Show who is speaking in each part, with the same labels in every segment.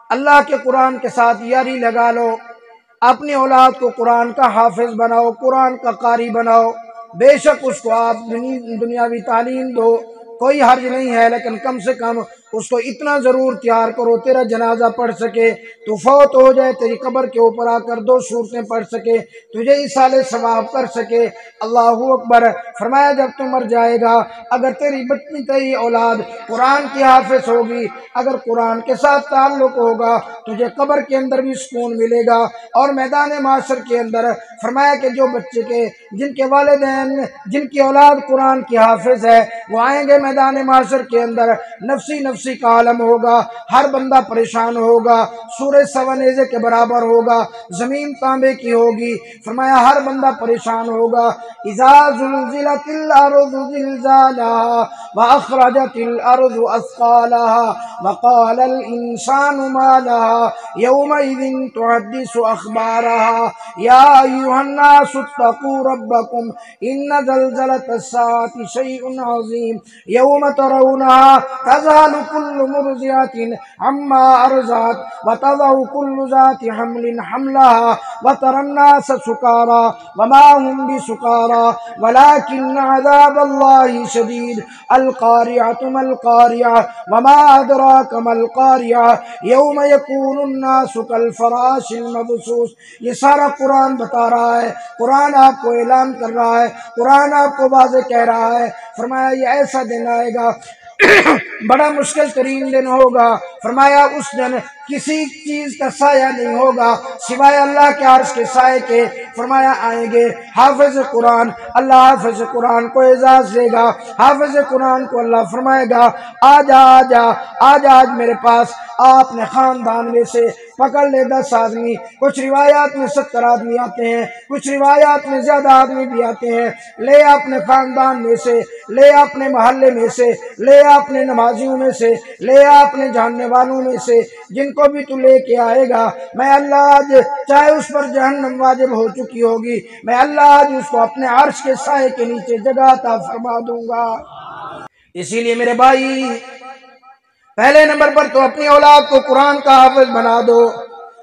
Speaker 1: اللہ کے قرآن کے ساتھ یاری لگا لو، اپنی اولاد کو قرآن کا حافظ بناؤ، قرآن کا قاری بناؤ۔ بے شک اس کو آپ دنیاوی تعلیم دو، کوئی حرج نہیں ہے، لیکن کم سے کم اس کو اتنا ضرور تیار کرو تیرا جنازہ پڑھ سکے، تو فوت ہو جائے تیری قبر کے اوپر آ کر 2 سورتیں پڑھ سکے، تجھے ایصال ثواب کر سکے۔ اللہ اکبر۔ فرمایا جب تو مر جائے گا، اگر تیری بچی تیری اولاد قرآن کی حافظ ہوگی، اگر قرآن کے ساتھ تعلق ہوگا، تجھے قبر کے اندر بھی سکون ملے گا اور میدان معاشر کے اندر۔ فرمایا کہ جو بچے کے جن کے والدین جن کی اولاد قرآن کی حافظ ہے، وہ آئیں گے میدان معاشر کے اندر، نفسی نفسی کا عالم ہوگا، ہر بندہ پریشان ہوگا، سورج سوا نیزے کے برابر ہوگا، زمین تانبے کی ہوگی۔ فرمایا ہر بندہ پریشان ہوگا۔ اذا زلزلت الارض زلزالها واخرجت الارض اثقالها وقال الانسان ما لها يومئذ تحدث اخبارها يا ايها الناس اتقوا ربكم ان زلزلة الساعة شيء عظيم يوم ترونها تذهل كل مرضعة عما أرضعت وتضع كل ذات حمل حملها وترى الناس سكارى وما هم بسكارى ولكن عذاب الله شديد القارعة ما القارعة وما أدراك ما القارعة يوم يكون الناس كالفراش المبثوث۔ یہ سارا قرآن بتا رہا ہے، قرآن آپ کو اعلان کر رہا ہے، قرآن آپ کو واضح کہہ رہا ہے۔ فرمایا یہ ایسا دن آئے گا بڑا مشکل ترین دن ہوگا۔ فرمایا اس دن کسی چیز کا سایہ نہیں ہوگا سوائے اللہ کے عرش کے سائے کے۔ فرمایا آئیں گے حافظ قرآن، اللہ حافظ قرآن کو اعزاز دے گا، حافظ قرآن کو اللہ فرمائے گا آجا آجا آجا آج میرے پاس۔ آپ نے خاندان میں سے پکڑ لے 10 آدمی، کچھ روایات میں 70 آدمی آتے ہیں، کچھ روایات میں زیادہ آدمی بھی آتے ہیں، لے اپنے خاندان میں سے، لے اپنے محلے میں سے، لے اپنے نمازیوں میں سے، لے اپنے جاننے والوں میں سے، جن کو بھی تو لے کے آئے گا، میں اللہ آج چاہے اس پر جہنم واجب ہو چکی ہوگی، میں اللہ آج اس کو اپنے عرش کے سائے کے نیچے جگہ عطا فرما دوں گا۔ اسی لیے میرے بھائی، پہلے نمبر پر تو اپنی اولاد کو قرآن کا حافظ بنا دو۔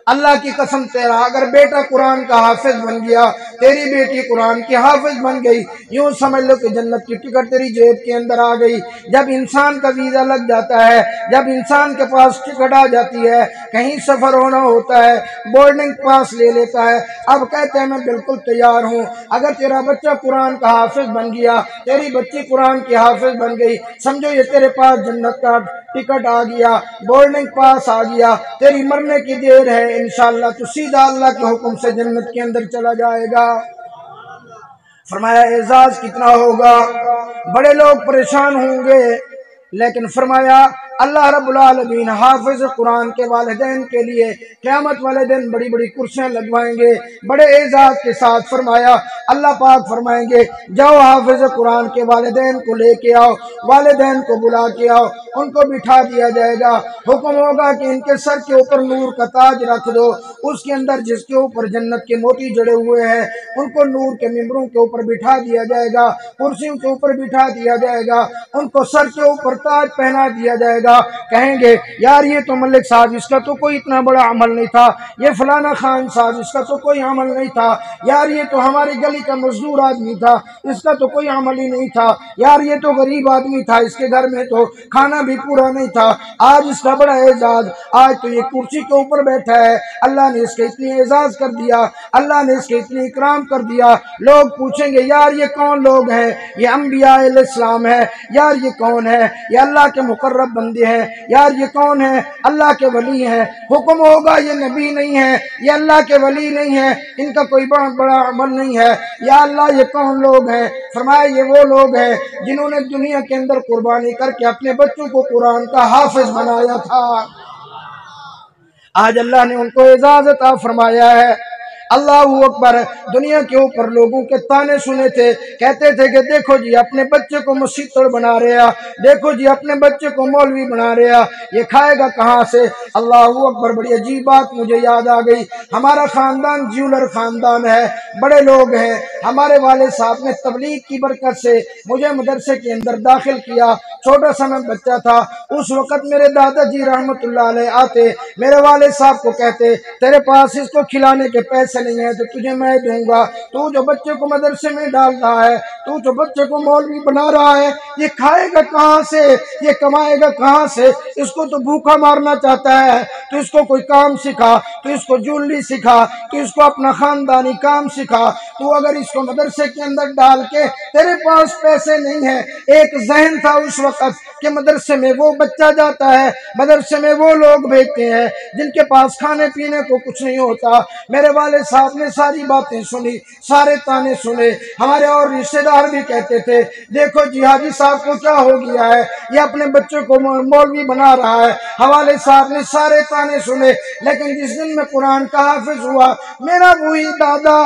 Speaker 1: اللہ کی قسم تیرا اگر بیٹا قرآن کا حافظ بن گیا، تیری بیٹی قرآن کی حافظ بن گئی، یوں سمجھ لو کہ جنت کی ٹکٹ تیری جیب کے اندر آ گئی۔ جب انسان کا ویزا لگ جاتا ہے، جب انسان کے پاس ٹکٹ آ جاتی ہے، کہیں سفر ہونا ہوتا ہے، بورڈنگ پاس لے لیتا ہے، اب کہتے ہیں میں بالکل تیار ہوں۔ اگر تیرا بچہ قرآن کا حافظ بن گیا، تیری بچی قرآن کی حافظ بن گئی، سمجھو یہ تیرے پاس جنت کا ٹکٹ آ گیا، بورڈنگ پاس آ گیا، تیری مرنے کی دیر ہے، انشاءاللہ تو سیدھا اللہ کے حکم سے جنت کے اندر چلا جائے گا۔ فرمایا اعزاز کتنا ہوگا، بڑے لوگ پریشان ہوں گے، لیکن فرمایا اللہ رب العالمین حافظ قرآن کے والدین کے لیے قیامت والے دن بڑی بڑی کرسیاں لگوائیں گے بڑے اعزاز کے ساتھ۔ فرمایا اللہ پاک فرمائیں گے جاؤ حافظ قرآن کے والدین کو لے کے آؤ، والدین کو بلا کے آؤ، ان کو بٹھا دیا جائے گا، حکم ہوگا کہ ان کے سر کے اوپر نور کا تاج رکھ دو، اس کے اندر جس کے اوپر جنت کے موتی جڑے ہوئے ہیں ان کو نور کے ممبروں کے اوپر بٹھا دیا جائے گا، کرسیوں کے اوپر بٹھا دیا جائے گا، ان کو سر کے اوپر تاج پہنا دیا جائے گا۔ کہیں گے یار یہ تو ملک صاحب اس کا تو کوئی اتنا بڑا عمل نہیں تھا، یہ فلانا خان صاحب اس کا تو کوئی عمل نہیں تھا، یار یہ تو ہماری گلی کا مزدور آدمی تھا اس کا تو کوئی عمل ہی نہیں تھا، یار یہ تو غریب آدمی تھا اس کے گھر میں تو کھانا بھی پورا نہیں تھا، آج اس کا بڑا اعزاز، آج تو یہ کرسی کے اوپر بیٹھا ہے، اللہ نے اس کے اتنی اعزاز کر دیا، اللہ نے اس کے اتنی اکرام کر دیا۔ لوگ پوچھیں گے یار یہ کون لوگ ہیں؟ یہ انبیاء علیہ السلام ہے، یار یہ کون ہے؟ یہ اللہ کے مقرب بندے ہیں، یار یہ کون ہے؟ اللہ کے ولی ہیں۔ حکم ہوگا یہ نبی نہیں ہے، یہ اللہ کے ولی نہیں ہے، ان کا کوئی بڑا عمل نہیں ہے، یا اللہ یہ کون لوگ ہیں؟ فرمایا یہ وہ لوگ ہیں جنہوں نے دنیا کے اندر قربانی کر کے اپنے بچوں کو قرآن کا حافظ بنایا تھا، آج اللہ نے ان کو اعزاز عطا فرمایا ہے۔ اللہ اکبر۔ دنیا کے اوپر لوگوں کے تانے سنے تھے، کہتے تھے کہ دیکھو جی اپنے بچے کو مسیطڑ بنا رہے ہیں، دیکھو جی اپنے بچے کو مولوی بنا رہے ہیں، یہ کھائے گا کہاں سے؟ اللہ اکبر۔ بڑی عجیب بات مجھے یاد آ گئی، ہمارا خاندان جیولر خاندان ہے، بڑے لوگ ہیں، ہمارے والد صاحب نے تبلیغ کی برکت سے مجھے مدرسے کے اندر داخل کیا، چھوٹا سا میں بچہ تھا، اس وقت میرے دادا جی رحمت اللہ علیہ آتے، میرے والد صاحب کو کہتے تیرے پاس اس کو کھلانے کے پیسے نہیں ہیں تو تجھے میں دوں گا، تو جو بچے کو مدرسے میں ڈال رہا ہے، تو جو بچے کو مولوی بنا رہا ہے، یہ کھائے گا کہاں سے، یہ کمائے گا کہاں سے؟ اس کو تو بھوکا مارنا چاہتا ہے، تو اس کو کوئی کام سکھا، تو اس کو جولری سکھا، تو اس کو اپنا خاندانی کام سکھا۔ تو اگر اس کو مدرسے کے اندر ڈال کے تیرے پاس پیسے نہیں ہیں، ایک ذہن تھا اس وقت کہ مدرسے میں وہ بچہ جاتا ہے، مدرسے میں وہ لوگ بھیجتے ہیں جن کے پاس کھانے پینے کو کچھ نہیں ہوتا۔ میرے والد صاحب نے ساری باتیں سنی، سارے تانے سنے۔ ہمارے اور رشتے دار بھی کہتے تھے دیکھو جی حاجی صاحب کو کیا ہو گیا ہے، یہ اپنے بچوں کو مولوی بنا رہا ہے۔ والد صاحب نے سارے تانے سنے، لیکن جس دن میں قرآن کا حافظ ہوا، میرا وہی دادا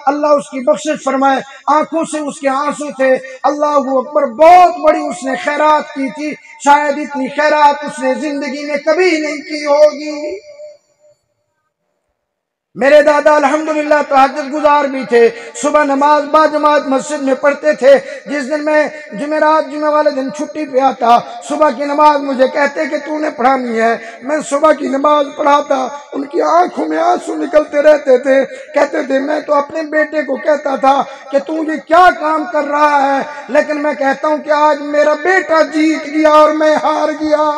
Speaker 1: اللہ اس کی بخشش فرمائے، آنکھوں سے اس کے آنسو تھے۔ اللہ اکبر، بہت بڑی اس نے خیرات کی تھی، شاید اتنی خیرات اس نے زندگی میں کبھی نہیں کی ہوگی۔ میرے دادا الحمدللہ تہجد گزار بھی تھے، صبح نماز با جماعت مسجد میں پڑھتے تھے۔ جس دن میں جمعرات جمعہ والے دن چھٹی پہ آتا، صبح کی نماز مجھے کہتے کہ تو نے پڑھانی ہے، میں صبح کی نماز پڑھاتا، ان کی آنکھوں میں آنسو نکلتے رہتے تھے، کہتے تھے میں تو اپنے بیٹے کو کہتا تھا کہ تو یہ کیا کام کر رہا ہے، لیکن میں کہتا ہوں کہ آج میرا بیٹا جیت گیا اور میں ہار گیا۔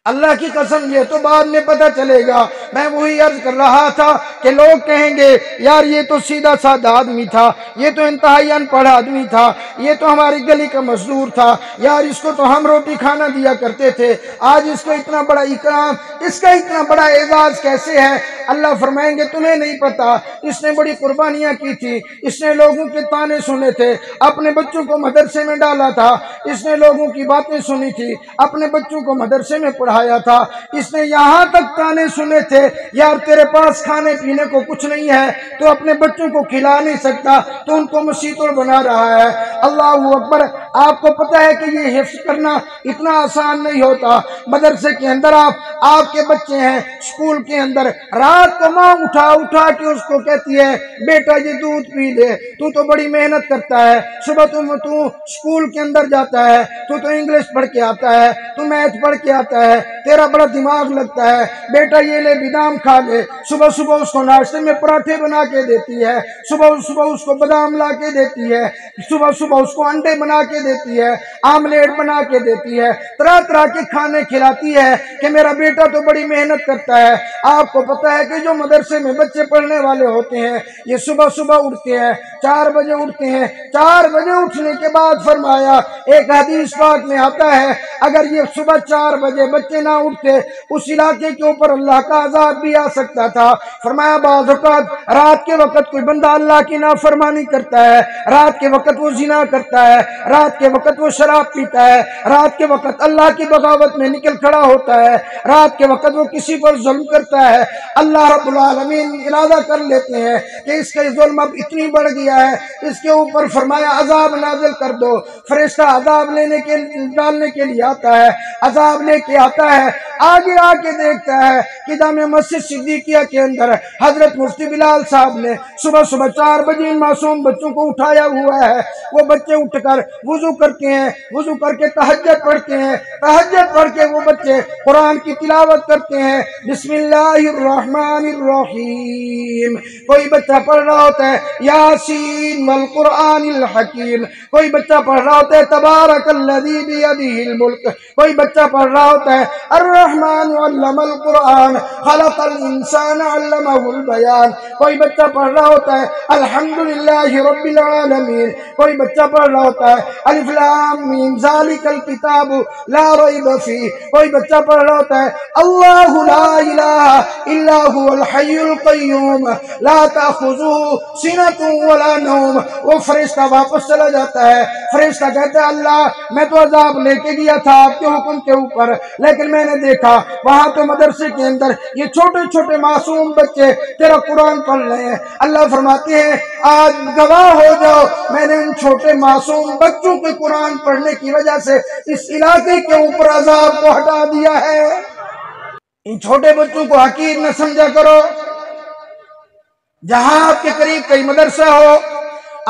Speaker 1: اللہ کی قسم یہ تو بعد میں پتہ چلے گا۔ میں وہی عرض کر رہا تھا کہ لوگ کہیں گے یار یہ تو سیدھا سادہ آدمی تھا، یہ تو انتہائی ان پڑھ آدمی تھا، یہ تو ہماری گلی کا مزدور تھا، یار اس کو تو ہم روٹی کھانا دیا کرتے تھے، آج اس کو اتنا بڑا اکرام، اس کا اتنا بڑا اعزاز کیسے ہے؟ اللہ فرمائیں گے تمہیں نہیں پتا، اس نے بڑی قربانیاں کی تھی، اس نے لوگوں کے تانے سنے تھے، اپنے بچوں کو مدرسے میں ڈالا تھا، اس نے لوگوں کی باتیں سنی تھی، اپنے بچوں کو مدرسے میں پڑھایا تھا، اس نے یہاں تک تانے سنے تھے یار تیرے پاس کھانے پینے کو کچھ نہیں ہے، تو اپنے بچوں کو کھلا نہیں سکتا، تو ان کو مسیطر بنا رہا ہے۔ اللہ اکبر، آپ کو پتہ ہے کہ یہ حفظ کرنا اتنا آسان نہیں ہوتا۔ مدرسے کے اندر آپ کے بچے ہیں، اسکول کے اندر رات کو ماں اٹھا اٹھا کے اس کو کہتی ہے بیٹا یہ دودھ پی لے، تو بڑی محنت کرتا ہے، صبح تو اسکول کے اندر جاتا ہے، تو انگلش پڑھ کے آتا ہے، تو میتھ پڑھ کے آتا ہے، تیرا بڑا دماغ لگتا ہے، بیٹا یہ لے بادام کھا لے۔ صبح صبح اس کو ناشتے میں پراٹھے بنا کے دیتی ہے، صبح صبح اس کو بادام لا کے دیتی ہے، صبح صبح اس کو انڈے بنا کے دیتی ہے، آملیٹ بنا کے دیتی ہے، طرح طرح کے کھانے کھلاتی ہے کہ میرا بیٹا تو بڑی محنت کرتا ہے۔ آپ کو پتہ ہے کہ جو مدرسے میں بچے پڑھنے والے ہوتے ہیں یہ صبح صبح اٹھتے ہیں، 4 بجے اٹھتے ہیں، 4 بجے اٹھنے کے بعد فرمایا ایک حدیث پاک میں آتا ہے اگر یہ صبح 4 بجے بچے نہ اٹھتے اس علاقے کے اوپر اللہ کا عذاب بھی آ سکتا تھا۔ فرمایا بعض اوقات رات کے وقت کوئی بندہ اللہ کی نافرمانی کرتا ہے، رات کے وقت وہ زنا کرتا ہے، رات کے وقت وہ شراب پیتا ہے، رات کے وقت اللہ کی بغاوت میں نکل کھڑا ہوتا ہے، رات کے وقت وہ کسی پر ظلم کرتا ہے، اللہ رب العالمین ارادہ کر لیتے ہیں کہ اس کا ظلم اب اتنی بڑھ گیا ہے، اس کے اوپر فرمایا عذاب نازل کر دو۔ فرشتہ عذاب ڈالنے کے لیے آتا ہے، عذاب لے کے آتا ہے، آگے آ کے دیکھتا ہے کہ جامع مسجد صدیقیہ کے اندر حضرت مفتی بلال صاحب نے صبح صبح 4 بجے ان معصوم بچوں کو اٹھایا ہوا ہے۔ وہ بچے اٹھ کر وضو کرتے ہیں، وضو کر کے تہجد پڑھتے ہیں، تہجد پڑھ کے وہ بچے قرآن کی تلاوت کرتے ہیں، بسم اللہ الرحمن الرحیم۔ کوئی بچہ پڑھ رہا ہوتا ہے یاسین والقرآن الحکیم، کوئی بچہ پڑھ رہا ہوتا ہے تبارک الذی بیدہ الملک، کوئی بچہ پڑھ رہا ہوتا ہے الرحمن علم القرآن خلق الانسان علمہ البیان، کوئی بچہ پڑھ رہا ہوتا ہے الحمدللہ رب العالمین، کوئی بچہ پڑھ رہا ہوتا ہے الف لام میم ذالک الکتاب لا ریب فیہ، کوئی بچہ پڑھ رہا ہوتا ہے اللہ لا الہ الا هو الحی القیوم لا تأخذہ سنۃ ولا نوم۔ وہ فرشتہ واپس چلا جاتا ہے، فرشتہ کہتا ہے اللہ میں تو عذاب لے کے گیا تھا آپ کے حکم کے اوپر، لیکن میں نے دیکھا وہاں تو مدرسے کے اندر یہ چھوٹے چھوٹے معصوم بچے تیرا قرآن پڑھ رہے ہیں۔ اللہ فرماتے ہیں آج گواہ ہو جاؤ میں نے ان چھوٹے معصوم بچوں کے قرآن پڑھنے کی وجہ سے اس علاقے کے اوپر عذاب کو ہٹا دیا ہے۔ ان چھوٹے بچوں کو حقیر نہ سمجھا کرو۔ جہاں آپ کے قریب کوئی مدرسہ ہو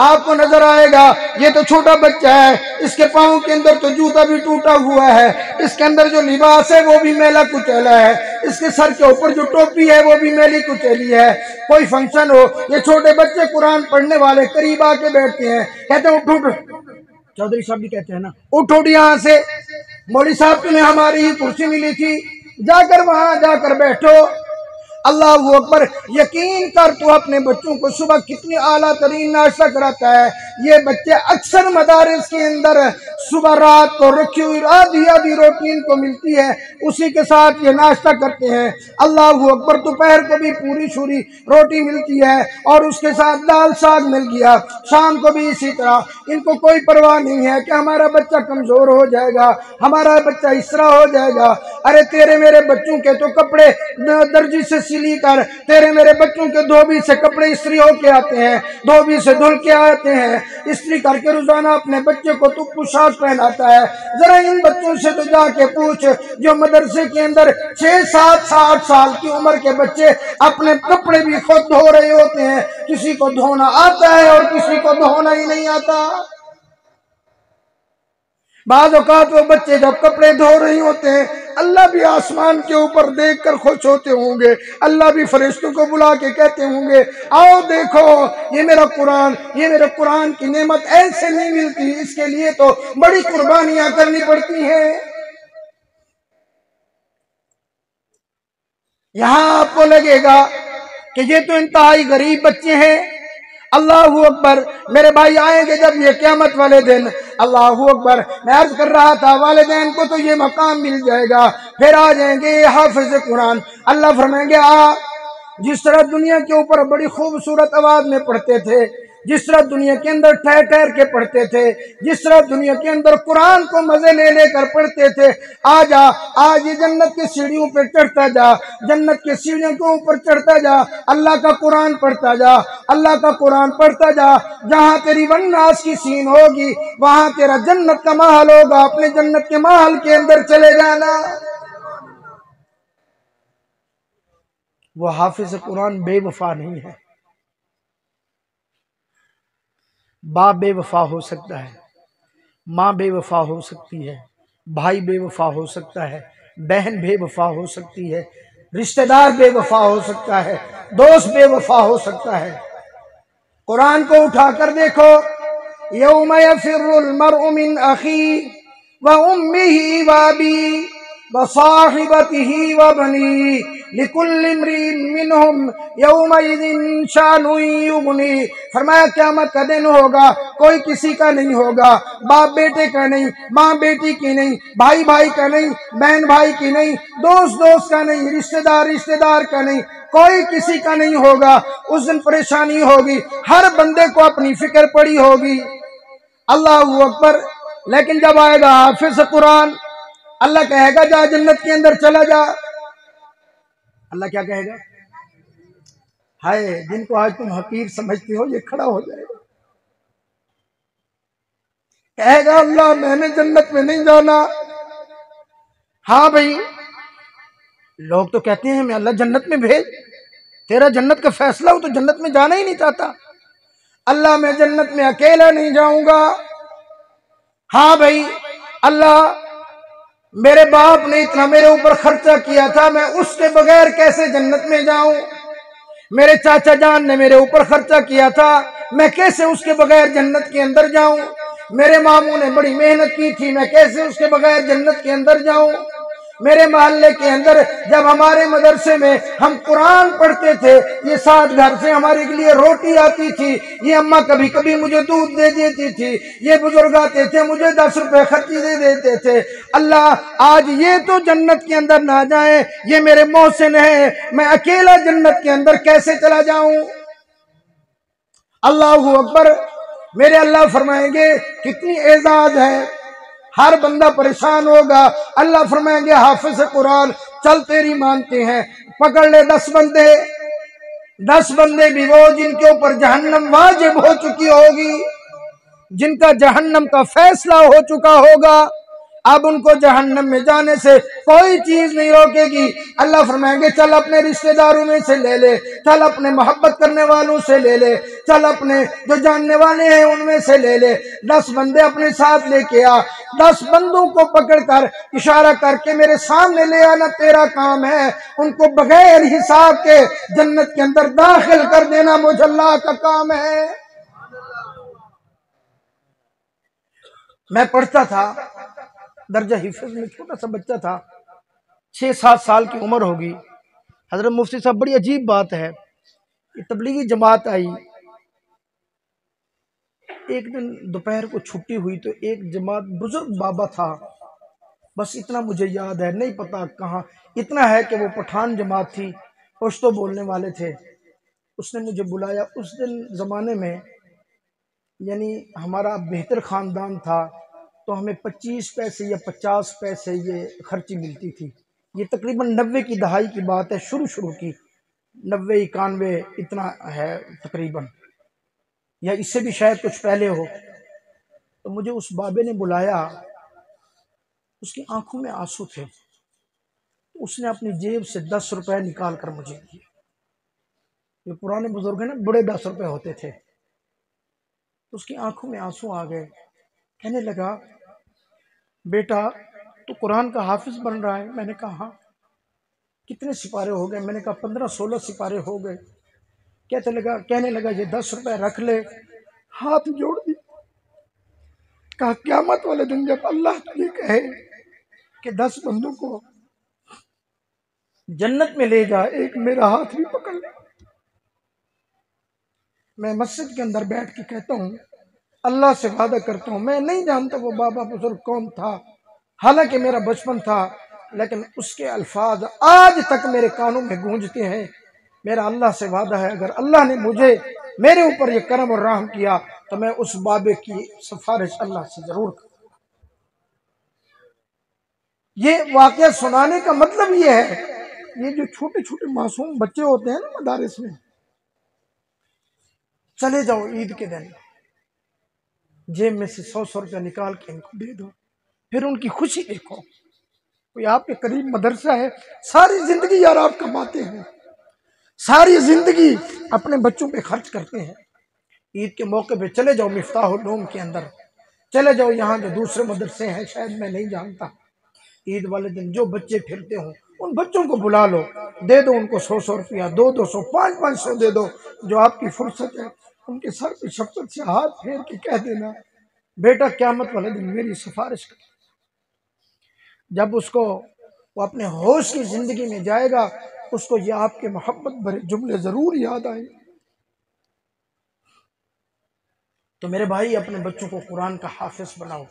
Speaker 1: آپ کو نظر آئے گا یہ تو چھوٹا بچہ ہے، اس کے پاؤں کے اندر تو جوتا بھی ٹوٹا ہوا ہے، اس کے اندر جو لباس ہے وہ بھی میلا کچیلا ہے، اس کے سر کے اوپر جو ٹوپی ہے وہ بھی میلی کچیلی ہے۔ کوئی فنکشن ہو، یہ چھوٹے بچے قرآن پڑھنے والے قریب آ کے بیٹھتے ہیں، کہتے ہیں اٹھ اٹھ، چودھری صاحب بھی کہتے ہیں نا اٹھ اٹھ یہاں سے، مولوی صاحب تمہیں ہماری ہی کرسی ملی تھی، جا کر وہاں جا کر بیٹھو۔ اللہ اکبر، یقین کر تو اپنے بچوں کو صبح کتنی اعلیٰ ترین ناشتہ کراتا ہے۔ یہ بچے اکثر مدارس کے اندر صبح رات کو رکھی ہوئی آدھی روٹی ان کو ملتی ہے، اسی کے ساتھ یہ ناشتہ کرتے ہیں۔ اللہ اکبر، دوپہر کو بھی پوری شوری روٹی ملتی ہے اور اس کے ساتھ دال ساگ مل گیا، شام کو بھی اسی طرح۔ ان کو کوئی پرواہ نہیں ہے کہ ہمارا بچہ کمزور ہو جائے گا، ہمارا بچہ اس طرح ہو جائے گا۔ ارے تیرے میرے بچوں کے تو کپڑے درجی سے سلی کر، تیرے میرے بچوں کے دھوبی سے کپڑے استری ہو کے آتے ہیں، دھوبی سے دھل کے آتے ہیں، استری کر کے روزانہ اپنے بچے کو تو پوشاک پہناتا ہے۔ ذرا ان بچوں سے تو جا کے پوچھ جو مدرسے کے اندر 6-7-8 سال کی عمر کے بچے اپنے کپڑے بھی خود دھو رہے ہوتے ہیں، کسی کو دھونا آتا ہے اور کسی کو دھونا ہی نہیں آتا۔ بعض اوقات وہ بچے جب کپڑے دھو رہے ہوتے ہیں، اللہ بھی آسمان کے اوپر دیکھ کر خوش ہوتے ہوں گے، اللہ بھی فرشتوں کو بلا کے کہتے ہوں گے آؤ دیکھو یہ میرا قرآن، یہ میرے قرآن کی نعمت ایسے نہیں ملتی، اس کے لیے تو بڑی قربانیاں کرنی پڑتی ہیں۔ یہاں آپ کو لگے گا کہ یہ تو انتہائی غریب بچے ہیں۔ اللہ اکبر، میرے بھائی آئیں گے جب یہ قیامت والے دن، اللہ اکبر، میں عرض کر رہا تھا والدین کو تو یہ مقام مل جائے گا، پھر آ جائیں گے یہ حافظ قرآن، اللہ فرمائیں گے جس طرح دنیا کے اوپر بڑی خوبصورت آواز میں پڑھتے تھے، جس طرح دنیا کے اندر ٹھہر ٹھہر کے پڑھتے تھے، جس طرح دنیا کے اندر قرآن کو مزے لے لے کر پڑھتے تھے، آج یہ جنت کی سیڑھیوں پہ چڑھتا جا، جنت کی سیڑھیوں کے اوپر چڑھتا جا، اللہ کا قرآن پڑھتا جا، اللہ کا قرآن پڑھتا جا، جہاں تیری والناس کی سین ہوگی وہاں تیرا جنت کا محل ہوگا، اپنے جنت کے محل کے اندر چلے جانا۔ وہ حافظ قرآن بے وفا نہیں ہے۔ باپ بے وفا ہو سکتا ہے، ماں بے وفا ہو سکتی ہے، بھائی بے وفا ہو سکتا ہے، بہن بے وفا ہو سکتی ہے، رشتہ دار بے وفا ہو سکتا ہے، دوست بے وفا ہو سکتا ہے۔ قرآن کو اٹھا کر دیکھو، یوم یفر المرء من اخیہ وامہ وابیہ وصاحبتہ وبنیہ لکل امرئ منہم یومئذ شأن یغنیہ۔ فرمایا قیامت کا دن ہوگا، کوئی کسی کا نہیں ہوگا، باپ بیٹے کا نہیں، ماں بیٹی کی نہیں، بھائی بھائی کا نہیں، بہن بھائی کی نہیں، دوست دوست کا نہیں، رشتہ دار کا نہیں، کوئی کسی کا نہیں ہوگا۔ اس دن پریشانی ہوگی، ہر بندے کو اپنی فکر پڑی ہوگی۔ اللہ اکبر، لیکن جب آئے گا حافظ قرآن، اللہ کہے گا جا جنت کے اندر چلا جا۔ اللہ کیا کہے گا؟ ہائے، جن کو آج تم حقیر سمجھتے ہو یہ کھڑا ہو جائے گا، کہے گا اللہ میں نے جنت میں نہیں جانا۔ ہاں بھائی، لوگ تو کہتے ہیں میں اللہ جنت میں بھیج، تیرا جنت کا فیصلہ ہو تو جنت میں جانا ہی نہیں چاہتا۔ اللہ میں جنت میں اکیلا نہیں جاؤں گا۔ ہاں بھائی، اللہ میرے باپ نے اتنا میرے اوپر خرچہ کیا تھا، میں اس کے بغیر کیسے جنت میں جاؤں؟ میرے چاچا جان نے میرے اوپر خرچہ کیا تھا، میں کیسے اس کے بغیر جنت کے اندر جاؤں؟ میرے ماموں نے بڑی محنت کی تھی، میں کیسے اس کے بغیر جنت کے اندر جاؤں؟ میرے محلے کے اندر جب ہمارے مدرسے میں ہم قرآن پڑھتے تھے، یہ ساتھ گھر سے ہمارے لیے روٹی آتی تھی، یہ اماں کبھی کبھی مجھے دودھ دے دیتی تھی، یہ بزرگ آتے تھے مجھے 10 روپے خرچی دے دیتے تھے۔ اللہ آج یہ تو جنت کے اندر نہ جائیں، یہ میرے محسن ہیں، میں اکیلا جنت کے اندر کیسے چلا جاؤں؟ اللہ اکبر، میرے اللہ فرمائیں گے کتنی اعزاز ہے، ہر بندہ پریشان ہوگا۔ اللہ فرمائیں گے حافظ قرآن چل تیری مانتے ہیں، پکڑ لے 10 بندے، 10 بندے بھی وہ جن کے اوپر جہنم واجب ہو چکی ہوگی، جن کا جہنم کا فیصلہ ہو چکا ہوگا، اب ان کو جہنم میں جانے سے کوئی چیز نہیں روکے گی۔ اللہ فرمائیں گے چل اپنے رشتہ داروں میں سے لے لے، چل اپنے محبت کرنے والوں سے لے لے، چل اپنے جو جاننے والے ہیں ان میں سے لے لے، 10 بندے اپنے ساتھ لے کے آ، 10 بندوں کو پکڑ کر اشارہ کر کے میرے سامنے لے آنا، تیرا کام ہے ان کو بغیر حساب کے جنت کے اندر داخل کر دینا، مجھے اللہ کا کام ہے۔ میں پڑھتا تھا درجہ حفظ میں، چھوٹا سا بچہ تھا، 6-7 سال کی عمر ہوگی۔ حضرت مفتی صاحب بڑی عجیب بات ہے، یہ تبلیغی جماعت آئی، ایک دن دوپہر کو چھٹی ہوئی تو ایک جماعت بزرگ بابا تھا، بس اتنا مجھے یاد ہے، نہیں پتا کہاں، اتنا ہے کہ وہ پٹھان جماعت تھی، پشتو بولنے والے تھے۔ اس نے مجھے بلایا، اس دن زمانے میں یعنی ہمارا بہتر خاندان تھا تو ہمیں 25 پیسے یا 50 پیسے یہ خرچی ملتی تھی۔ یہ تقریباً 90 کی دہائی کی بات ہے، شروع کی 90-91 اتنا ہے تقریباً، یا اس سے بھی شاید کچھ پہلے ہو۔ تو مجھے اس بابے نے بلایا، اس کی آنکھوں میں آنسو تھے، اس نے اپنی جیب سے 10 روپے نکال کر مجھے دیے۔ یہ پرانے بزرگ ہیں نا، بڑے 10 روپے ہوتے تھے۔ اس کی آنکھوں میں آنسو آ گئے، کہنے لگا بیٹا تو قرآن کا حافظ بن رہا ہے؟ میں نے کہا ہاں۔ کتنے سپارے ہو گئے؟ میں نے کہا 15-16 سپارے ہو گئے۔ کہنے لگا یہ 10 روپے رکھ لے، ہاتھ جوڑ دی، کہا قیامت والے دن جب اللہ تجھے کہے کہ 10 بندوں کو جنت میں لے جا، ایک میرا ہاتھ بھی پکڑ لے۔ میں مسجد کے اندر بیٹھ کے کہتا ہوں اللہ سے وعدہ کرتا ہوں، میں نہیں جانتا وہ بابا بزرگ کون تھا، حالانکہ میرا بچپن تھا، لیکن اس کے الفاظ آج تک میرے کانوں میں گونجتے ہیں۔ میرا اللہ سے وعدہ ہے اگر اللہ نے مجھے میرے اوپر یہ کرم اور رحم کیا تو میں اس بابے کی سفارش اللہ سے ضرور کروں۔ یہ واقعہ سنانے کا مطلب یہ ہے، یہ جو چھوٹے چھوٹے معصوم بچے ہوتے ہیں نا مدارس میں، چلے جاؤ عید کے دن جیب میں سے 100 روپے نکال کے ان کو دے دو، پھر ان کی خوشی دیکھو۔ کوئی آپ کے قریب مدرسہ ہے، ساری زندگی یار آپ کماتے ہیں، ساری زندگی اپنے بچوں پہ خرچ کرتے ہیں، عید کے موقع پہ چلے جاؤ مفتاح العلوم کے اندر، چلے جاؤ یہاں جو دوسرے مدرسے ہیں شاید میں نہیں جانتا، عید والے دن جو بچے پھرتے ہوں ان بچوں کو بلا لو، دے دو ان کو 100 روپیہ، 200 500 دے دو، جو آپ کی فرصت ہے ان کے سر پہ شفقت سے ہاتھ پھیر کے کہہ دینا بیٹا قیامت والے دن میری سفارش کر۔ جب اس کو وہ اپنے ہوش کی زندگی میں جائے گا اس کو یہ آپ کے محبت بھرے جملے ضرور یاد آئیں۔ تو میرے بھائی اپنے بچوں کو قرآن کا حافظ بناؤ۔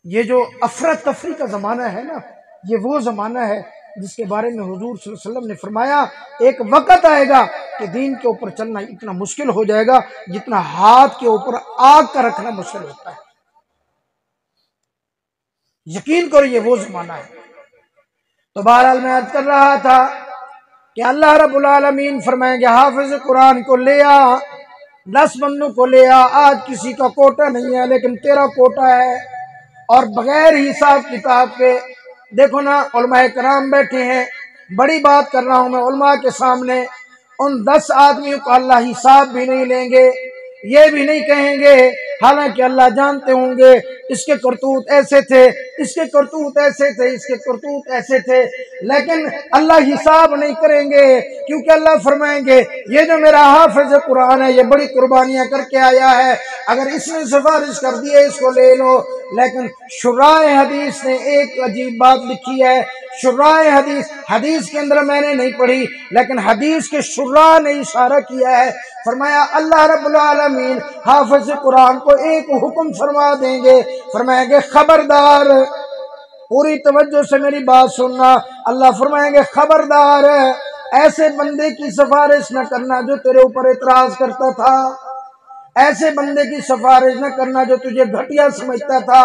Speaker 1: یہ جو افراتفری کا زمانہ ہے نا، یہ وہ زمانہ ہے جس کے بارے میں حضور صلی اللہ علیہ وسلم نے فرمایا ایک وقت آئے گا کہ دین کے اوپر چلنا اتنا مشکل ہو جائے گا جتنا ہاتھ کے اوپر آگ کا رکھنا مشکل ہوتا ہے۔ یقین کرو یہ وہ زمانہ ہے۔ تو بہرحال میں عرض کر رہا تھا کہ اللہ رب العالمین فرمائیں گے حافظ قرآن کو لے آ، 10 بندوں کو لے آ، آج کسی کا کوٹا نہیں ہے لیکن تیرا کوٹا ہے، اور بغیر حساب کتاب کے۔ دیکھو نا علماء کرام بیٹھے ہیں، بڑی بات کر رہا ہوں میں علماء کے سامنے، ان 10 آدمیوں کو اللہ حساب بھی نہیں لیں گے، یہ بھی نہیں کہیں گے، حالانکہ اللہ جانتے ہوں گے اس کے کرتوت ایسے تھے، اس کے کرتوت ایسے تھے، اس کے کرتوت ایسے تھے، لیکن اللہ حساب نہیں کریں گے، کیونکہ اللہ فرمائیں گے یہ جو میرا حافظ قرآن ہے یہ بڑی قربانیاں کر کے آیا ہے، اگر اس نے سفارش کر دی ہے اس کو لے لو۔ لیکن شراح حدیث نے ایک عجیب بات لکھی ہے، شراح حدیث کے اندر میں نے نہیں پڑھی لیکن حدیث کے شراح نے اشارہ کیا ہے، فرمایا اللہ رب العالمین حافظ قرآن کو ایک حکم فرما دیں گے، فرمائیں گے خبردار، پوری توجہ سے میری بات سننا، اللہ فرمائیں گے خبردار ایسے بندے کی سفارش نہ کرنا جو تیرے اوپر اعتراض کرتا تھا، ایسے بندے کی سفارش نہ کرنا جو تجھے گھٹیا سمجھتا تھا،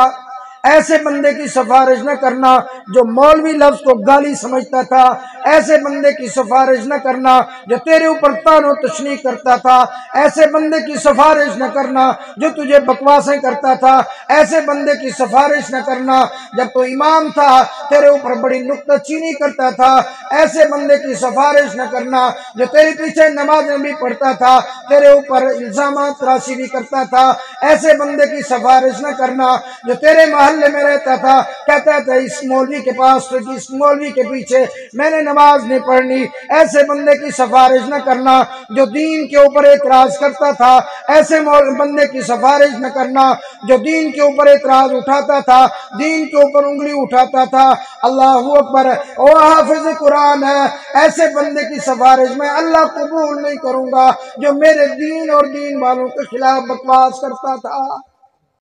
Speaker 1: ایسے بندے کی سفارش نہ کرنا جو مولوی لفظ کو گالی سمجھتا تھا، ایسے بندے کی سفارش نہ کرنا جو تیرے اوپر طعن و تشنیع کرتا تھا، ایسے بندے کی سفارش نہ کرنا جو تجھے بکواسیں کرتا تھا، ایسے بندے کی سفارش نہ کرنا جب تو امام تھا تیرے اوپر بڑی نکتہ چینی کرتا تھا، ایسے بندے کی سفارش نہ کرنا جو تیرے پیچھے نماز بھی پڑھتا تھا، تیرے اوپر الزامات تراشی بھی کرتا تھا، ایسے بندے کی سفارش نہ کرنا جو تیرے محلے میں رہتا تھا، کہتا تھا اس مولوی کے پاس، اس مولوی کے پیچھے میں نے نماز نہیں پڑھنی، ایسے بندے کی سفارش نہ کرنا جو دین کے اوپر اعتراض کرتا تھا، ایسے بندے کی سفارش نہ کرنا جو دین کے اوپر اعتراض اٹھاتا تھا، دین کے اوپر انگلی اٹھاتا تھا۔ اللہ اکبر، او حافظ قرآن ہے، ایسے بندے کی سفارش میں اللہ قبول نہیں کروں گا جو میرے دین اور دین والوں کے خلاف بکواس کرتا تھا۔